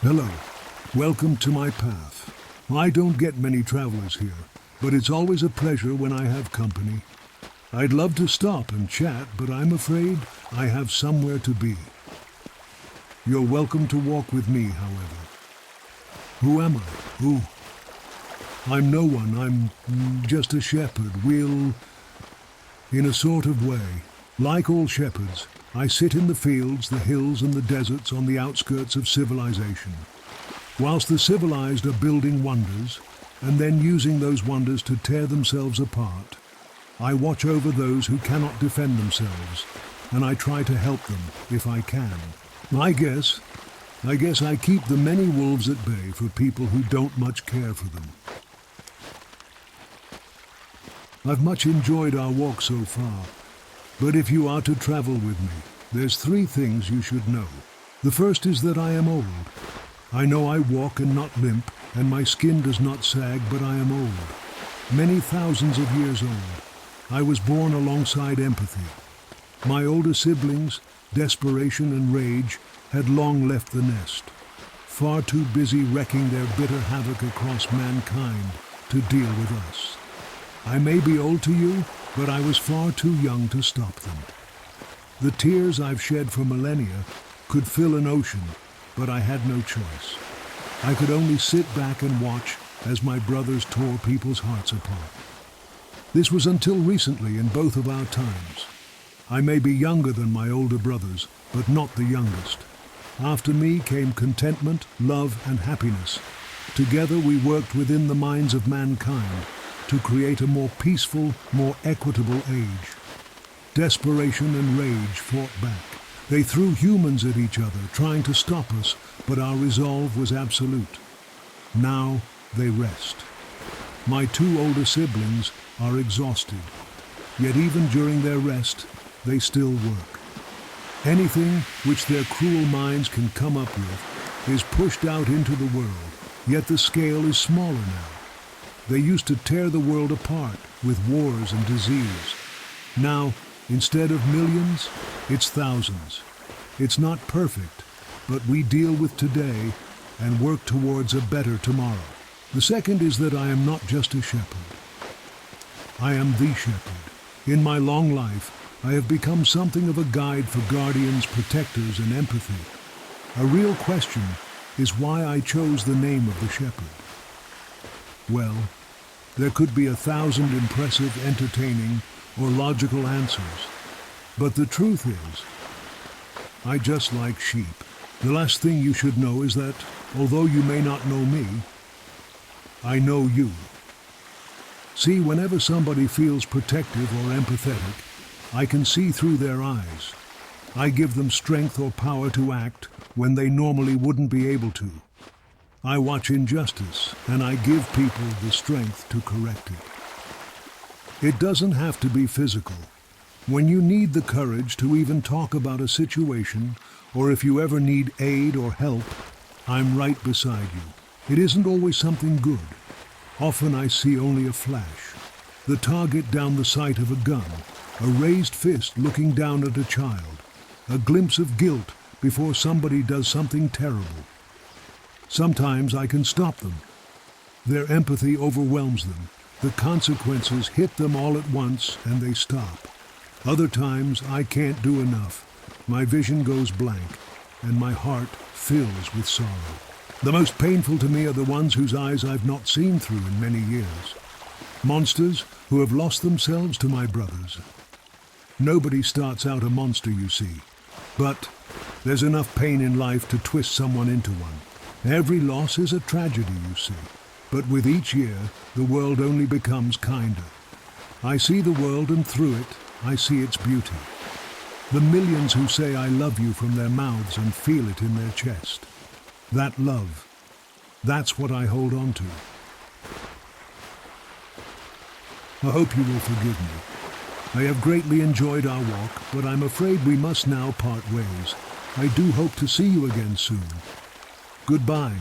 Hello, welcome to my path. I don't get many travelers here, but it's always a pleasure when I have company. I'd love to stop and chat, but I'm afraid I have somewhere to be. You're welcome to walk with me, however. Who am I? Who? I'm no one, I'm just a shepherd. In a sort of way, like all shepherds, I sit in the fields, the hills and the deserts on the outskirts of civilization. Whilst the civilized are building wonders, and then using those wonders to tear themselves apart, I watch over those who cannot defend themselves, and I try to help them if I can. I guess I keep the many wolves at bay for people who don't much care for them. I've much enjoyed our walk so far, but if you are to travel with me, there's 3 things you should know. The first is that I am old. I know I walk and not limp, and my skin does not sag, but I am old. Many thousands of years old. I was born alongside empathy. My older siblings, desperation and rage, had long left the nest, far too busy wreaking their bitter havoc across mankind to deal with us. I may be old to you, but I was far too young to stop them. The tears I've shed for millennia could fill an ocean, but I had no choice. I could only sit back and watch as my brothers tore people's hearts apart. This was until recently in both of our times. I may be younger than my older brothers, but not the youngest. After me came contentment, love, and happiness. Together we worked within the minds of mankind to create a more peaceful, more equitable age. Desperation and rage fought back. They threw humans at each other, trying to stop us, but our resolve was absolute. Now they rest. My 2 older siblings are exhausted, yet even during their rest, they still work. Anything which their cruel minds can come up with is pushed out into the world, yet the scale is smaller now. They used to tear the world apart with wars and disease. Now, instead of millions, it's thousands. It's not perfect, but we deal with today and work towards a better tomorrow. The second is that I am not just a shepherd. I am the shepherd. In my long life, I have become something of a guide for guardians, protectors, and empathy. A real question is why I chose the name of the shepherd. Well, there could be 1,000 impressive, entertaining, or logical answers. But the truth is, I just like sheep. The last thing you should know is that, although you may not know me, I know you. See, whenever somebody feels protective or empathetic, I can see through their eyes. I give them strength or power to act when they normally wouldn't be able to. I watch injustice, and I give people the strength to correct it. It doesn't have to be physical. When you need the courage to even talk about a situation, or if you ever need aid or help, I'm right beside you. It isn't always something good. Often I see only a flash. The target down the sight of a gun, a raised fist looking down at a child, a glimpse of guilt before somebody does something terrible. Sometimes I can stop them. Their empathy overwhelms them. The consequences hit them all at once and they stop. Other times I can't do enough. My vision goes blank and my heart fills with sorrow. The most painful to me are the ones whose eyes I've not seen through in many years. Monsters who have lost themselves to my brothers. Nobody starts out a monster, you see. But there's enough pain in life to twist someone into one. Every loss is a tragedy, you see. But with each year, the world only becomes kinder. I see the world, and through it, I see its beauty. The millions who say I love you from their mouths and feel it in their chest. That love, that's what I hold on to. I hope you will forgive me. I have greatly enjoyed our walk, but I'm afraid we must now part ways. I do hope to see you again soon. Goodbye.